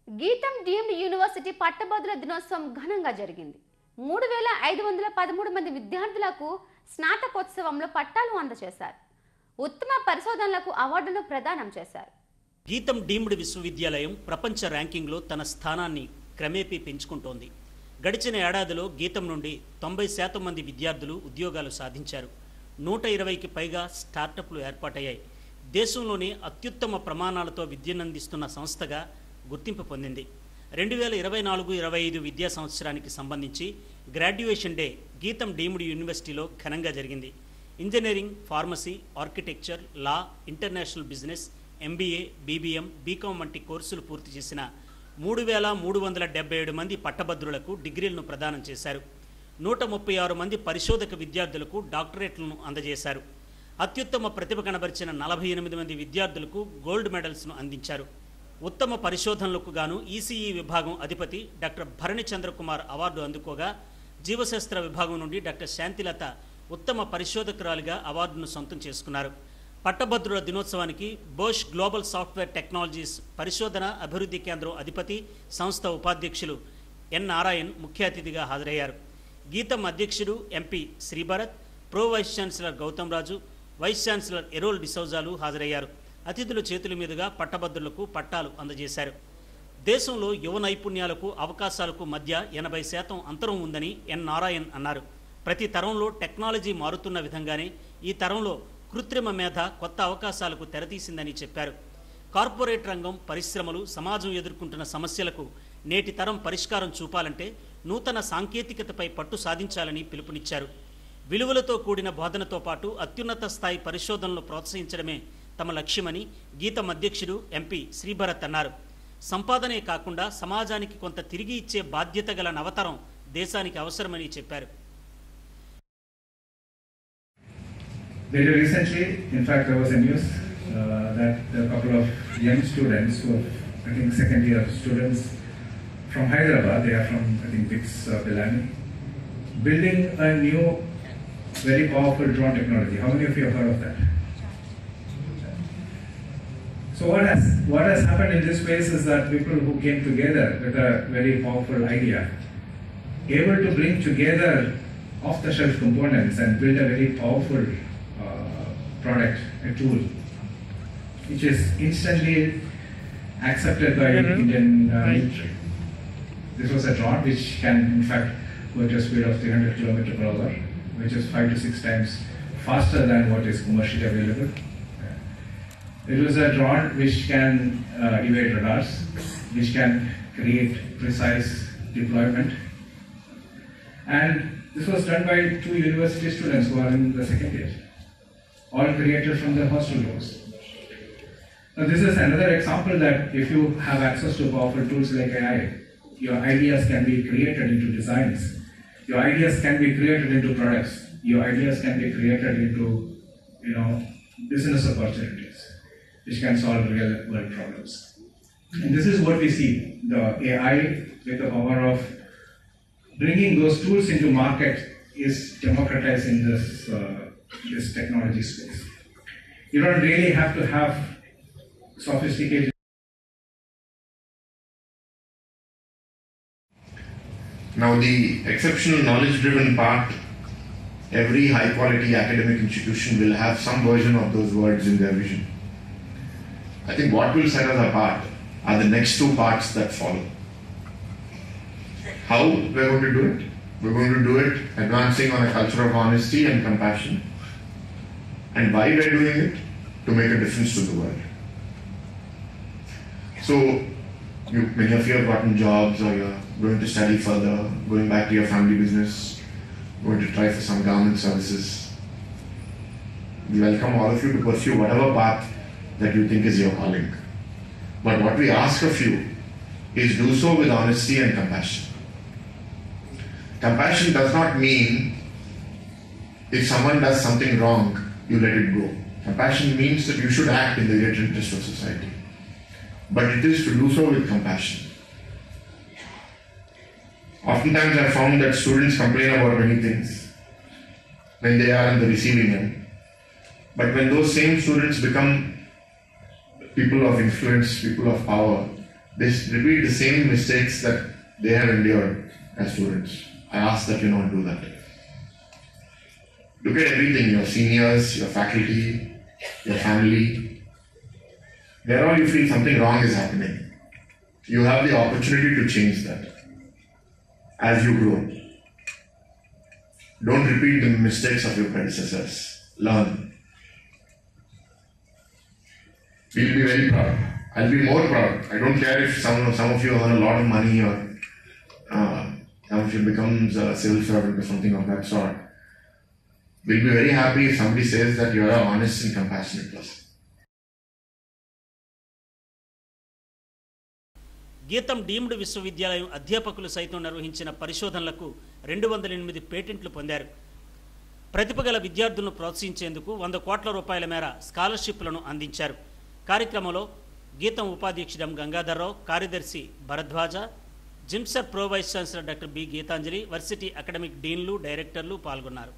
గీతం deemed university పట్టభద్రుల దినోత్సవం ఘనంగా జరిగింది. 3513 మంది విద్యార్థులకు స్నాతకోత్సవంలో పట్టాలు అందజేశారు. ఉత్తమ పరిశోధనలకు అవార్డును ప్రదానం చేశారు. గీతం డీమ్డ్ విశ్వవిద్యాలయం ప్రపంచ ర్యాంకింగ్లో తన స్థానాన్ని క్రమేపీ పెంచుకుంటోంది. గడిచిన ఏడాదిలో గీతం నుండి 90% మంది విద్యార్థులు ఉద్యోగాలు సాధించారు. 120కి పైగా స్టార్టప్లు ఏర్పాటయ్యాయి. దేశంలోని అత్యుత్తమ ప్రమాణాలతో విద్యనందిస్తున్న సంస్థగా గుర్తింపు పొందింది. 2024-25 విద్యా సంవత్సరానికి సంబంధించి గ్రాడ్యుయేషన్ డే గీతం డీమ్డ్ యూనివర్సిటీలో ఘనంగా జరిగింది. Engineering, pharmacy, architecture, law, international business, MBA, BBM, BCom వంటి కోర్సులు పూర్తి చేసిన 3377 మంది పట్టభద్రులకు డిగ్రీలను ప్రదానం చేశారు. 136 మంది పరిశోధక విద్యార్థులకు డాక్టరేట్లను అందజేశారు. అత్యుత్తమ ప్రతిభ కనబరిచిన 48 మంది విద్యార్థులకు గోల్డ్ మెడల్స్ను అందించారు. ఉత్తమ పరిశోధనలకు గాను ECE విభాగం అధిపతి డాక్టర్ భరణి చంద్రకుమార్ అవార్డు అందుకోగా, జీవశాస్త్ర విభాగం నుండి డాక్టర్ శాంతిలత ఉత్తమ పరిశోధకురాలిగా అవార్డును సొంతం చేసుకున్నారు. పట్టభద్రుల దినోత్సవానికి బోష్ గ్లోబల్ సాఫ్ట్వేర్ టెక్నాలజీస్ పరిశోధన అభివృద్ధి కేంద్రం అధిపతి, సంస్థ ఉపాధ్యక్షులు ఎన్ నారాయణ్ ముఖ్య అతిథిగా హాజరయ్యారు. గీతం అధ్యక్షుడు MP Sribharat, pro vice chancellor Gautam Raju, vice chancellor Errol డిసౌజాలు హాజరయ్యారు. అతిథుల చేతుల మీదుగా పట్టభద్రులకు పట్టాలు అందజేశారు. దేశంలో యువ నైపుణ్యాలకు, అవకాశాలకు మధ్య 80% అంతరం ఉందని ఎన్ నారాయణ్ అన్నారు. ప్రతి తరంలో టెక్నాలజీ మారుతున్న విధంగానే ఈ తరంలో కృత్రిమ మేధ కొత్త అవకాశాలకు తెరతీసిందని చెప్పారు. కార్పొరేట్ రంగం, పరిశ్రమలు, సమాజం ఎదుర్కొంటున్న సమస్యలకు నేటి తరం పరిష్కారం చూపాలంటే నూతన సాంకేతికతపై పట్టు సాధించాలని పిలుపునిచ్చారు. విలువలతో కూడిన బోధనతో పాటు అత్యున్నత స్థాయి పరిశోధనలు ప్రోత్సహించడమే తమ లక్ష్యమని గీతం అధ్యక్షుడు MP శ్రీభరత్ అన్నారు. సంపాదనే కాకుండా సమాజానికి కొంత తిరిగి ఇచ్చే బాధ్యత గల నవతరం దేశానికి అవసరమని చెప్పారు. Very recently, in fact, there was a news that a couple of young students, who are, I think, second year students from Hyderabad, they are from, I think, BITS Pilani, building a new, very powerful drone technology. How many of you have heard of that? So what has happened in this space is that people who came together with a very powerful idea, able to bring together off-the-shelf components and build a very powerful product, a tool, which is instantly accepted by Indian military. This was a drone which can, in fact, go at a speed of 300 km/h, which is 5 to 6 times faster than what is commercially available. It was a drone which can evade radars, which can create precise deployment. And this was done by 2 university students who are in the second year, all created from their hostel rooms. Now this is another example that if you have access to powerful tools like AI, your ideas can be created into designs, your ideas can be created into products, your ideas can be created into, business opportunities, which can solve real world problems. And this is what we see, the AI with the power of bringing those tools into market is democratizing this technology space. You don't really have to have sophisticated. Now the exceptional knowledge-driven part, every high-quality academic institution will have some version of those words in their vision. I think what will set us apart are the next 2 parts that follow. How we're going to do it? We're going to do it advancing on a culture of honesty and compassion. And why we're doing it? To make a difference to the world. So, many of you have gotten jobs, or you're going to study further, going back to your family business, going to try for some government services. We welcome all of you to pursue whatever path that you think is your calling. But what we ask of you is do so with honesty and compassion. Compassion does not mean if someone does something wrong, you let it go. Compassion means that you should act in the greater interest of society. But it is to do so with compassion. Oftentimes I found that students complain about many things when they are on the receiving end. But when those same students become people of influence, people of power, they repeat the same mistakes that they have endured as students. I ask that you not do that. Look at everything, your seniors, your faculty, your family. There all you feel something wrong is happening. You have the opportunity to change that as you grow. Don't repeat the mistakes of your predecessors. Learn. We'll be very proud. I'll be more proud. I don't care if some of you earn a lot of money or some of you becomes a civil servant or something of that sort. We'll be very happy if somebody says that you are an honest and compassionate person. గీతం deemed విశ్వవిద్యాలయం అధ్యాపకులు సైతం నిర్వహించిన పరిశోధనలకు 208 పేటెంట్లు పొందారు. ప్రతిభ గల విద్యార్థులను ప్రోత్సహించేందుకు 100 కోట్ల రూపాయల మేర స్కాలర్షిప్లను అందించారు. కార్యక్రమంలో గీతం ఉపాధ్యక్షుడు ఎం గంగాధర్రావు, కార్యదర్శి Bharadwaja, GIMSR pro vice chancellor doctor B Geethanjali, varsity academic డీన్లు, డైరెక్టర్లు పాల్గొన్నారు.